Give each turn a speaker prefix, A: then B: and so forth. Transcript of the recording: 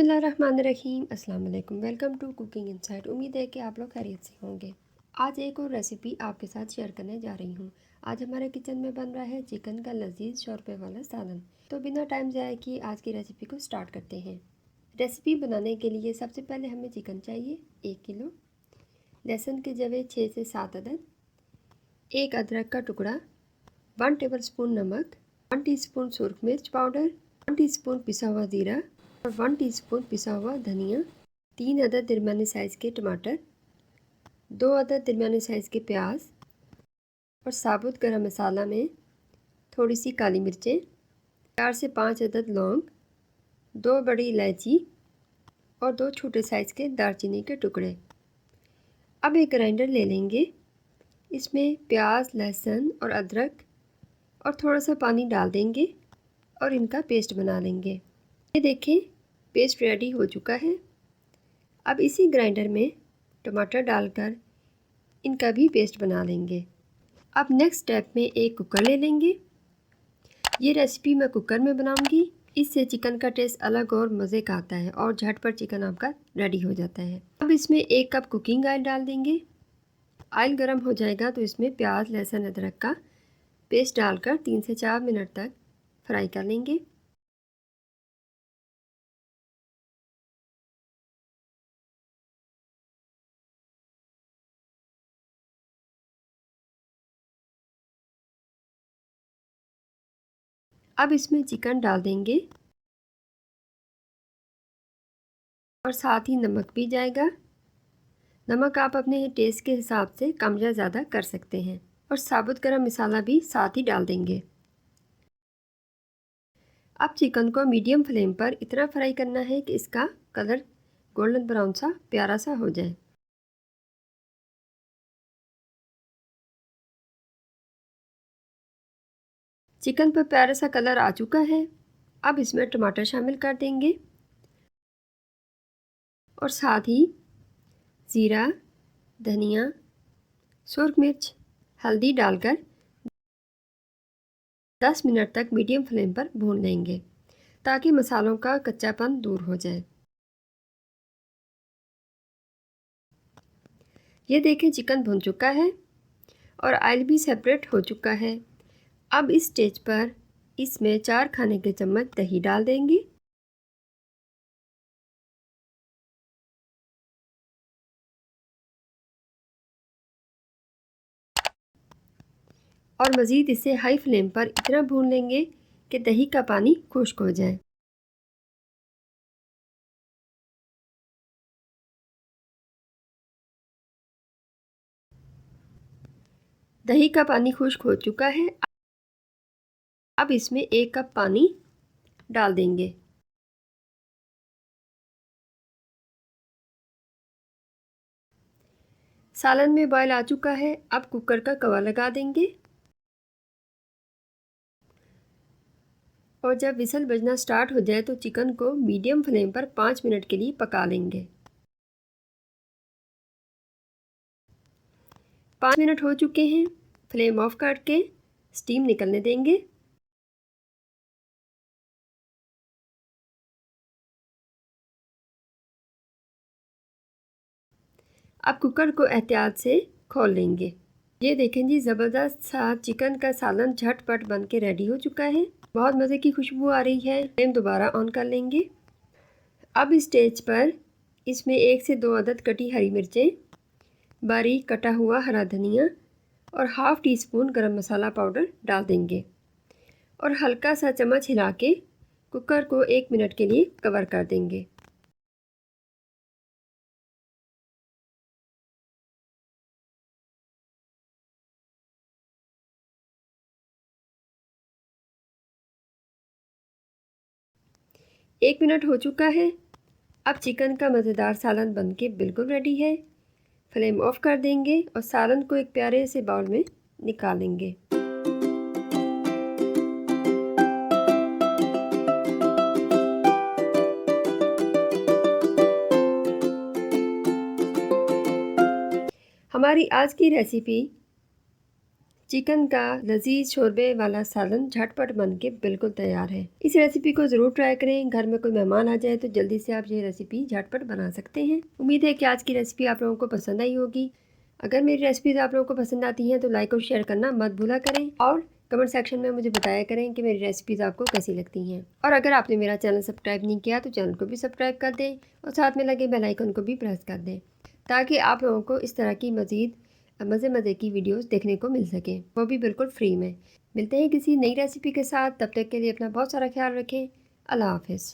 A: बिस्मिल्लाहिर्रहमानिर्रहीम। अस्सलाम वालेकुम। Welcome to cooking insight. उम्मीद है कि आप लोग खैरियत से होंगे। आज एक और रेसिपी आपके साथ शेयर करने जा रही हूँ। आज हमारे किचन में बन रहा है चिकन का लजीज शोरबे वाला सालन। तो बिना टाइम ज़ाया किए आज की रेसिपी को स्टार्ट करते हैं। रेसिपी बनाने के लिए सबसे पहले हमें चिकन चाहिए 1 किलो, लहसुन के जवे 6 से 7 अदद, 1 अदरक का टुकड़ा, 1 टेबलस्पून नमक, 1 टीस्पून सुरख मिर्च पाउडर, 1 टीस्पून पिसा हुआ ज़ीरा और 1 टीस्पून पिसा हुआ धनिया, 3 अदद दरमियाने साइज़ के टमाटर, 2 अदद दरमियाने साइज़ के प्याज और साबुत गरम मसाला में थोड़ी सी काली मिर्चें, 4 से 5 अदद लौंग, 2 बड़ी इलायची और 2 छोटे साइज़ के दालचीनी के टुकड़े। अब एक ग्राइंडर ले लेंगे। इसमें प्याज, लहसुन और अदरक और थोड़ा सा पानी डाल देंगे और इनका पेस्ट बना लेंगे। ये देखें, पेस्ट रेडी हो चुका है। अब इसी ग्राइंडर में टमाटर डालकर इनका भी पेस्ट बना लेंगे। अब नेक्स्ट स्टेप में एक कुकर ले लेंगे। ये रेसिपी मैं कुकर में बनाऊंगी। इससे चिकन का टेस्ट अलग और मज़े का आता है और झटपट चिकन आपका रेडी हो जाता है। अब इसमें 1 कप कुकिंग ऑयल डाल देंगे। ऑयल गर्म हो जाएगा तो इसमें प्याज, लहसुन, अदरक का पेस्ट डालकर 3 से 4 मिनट तक फ्राई कर लेंगे। अब इसमें चिकन डाल देंगे और साथ ही नमक भी जाएगा। नमक आप अपने टेस्ट के हिसाब से कम या ज़्यादा कर सकते हैं और साबुत गरम मसाला भी साथ ही डाल देंगे। अब चिकन को मीडियम फ्लेम पर इतना फ्राई करना है कि इसका कलर गोल्डन ब्राउन सा प्यारा सा हो जाए। चिकन पर प्यारा सा कलर आ चुका है। अब इसमें टमाटर शामिल कर देंगे और साथ ही ज़ीरा, धनिया, सुरख मिर्च, हल्दी डालकर 10 मिनट तक मीडियम फ्लेम पर भून लेंगे ताकि मसालों का कच्चापन दूर हो जाए। ये देखें, चिकन भुन चुका है और ऑयल भी सेपरेट हो चुका है। अब इस स्टेज पर इसमें 4 खाने के चम्मच दही डाल देंगे और मज़ीद इसे हाई फ्लेम पर इतना भून लेंगे कि दही का पानी खुश्क हो जाए। दही का पानी खुश्क हो चुका है। अब इसमें 1 कप पानी डाल देंगे। सालन में बॉयल आ चुका है। अब कुकर का कवर लगा देंगे और जब विसल बजना स्टार्ट हो जाए तो चिकन को मीडियम फ्लेम पर 5 मिनट के लिए पका लेंगे। 5 मिनट हो चुके हैं। फ्लेम ऑफ करके स्टीम निकलने देंगे। अब कुकर को एहतियात से खोल लेंगे। ये देखें जी, ज़बरदस्त सा चिकन का सालन झटपट बन के रेडी हो चुका है। बहुत मज़े की खुशबू आ रही है। फ्लेम दोबारा ऑन कर लेंगे। अब इस स्टेज पर इसमें 1 से 2 अदद कटी हरी मिर्चें, बारीक कटा हुआ हरा धनिया और हाफ़ टी स्पून गरम मसाला पाउडर डाल देंगे और हल्का सा चम्मच हिला के कुकर को 1 मिनट के लिए कवर कर देंगे। एक मिनट हो चुका है। अब चिकन का मज़ेदार सालन बनके बिल्कुल रेडी है। फ्लेम ऑफ कर देंगे और सालन को एक प्यारे से बाउल में निकालेंगे। हमारी आज की रेसिपी चिकन का लजीज शोरबे वाला सालन झटपट बन के बिल्कुल तैयार है। इस रेसिपी को ज़रूर ट्राई करें। घर में कोई मेहमान आ जाए तो जल्दी से आप ये रेसिपी झटपट बना सकते हैं। उम्मीद है कि आज की रेसिपी आप लोगों को पसंद आई होगी। अगर मेरी रेसिपीज़ आप लोगों को पसंद आती हैं तो लाइक और शेयर करना मत भूला करें और कमेंट सेक्शन में मुझे बताया करें कि मेरी रेसिपीज़ आपको कैसी लगती हैं। और अगर आपने मेरा चैनल सब्सक्राइब नहीं किया तो चैनल को भी सब्सक्राइब कर दें और साथ में लगे बेल आइकन को भी प्रेस कर दें ताकि आप लोगों को इस तरह की मज़ीद मज़े की वीडियोस देखने को मिल सके, वो भी बिल्कुल फ्री में। मिलते हैं किसी नई रेसिपी के साथ, तब तक के लिए अपना बहुत सारा ख्याल रखें। अल्लाह हाफ़िज़।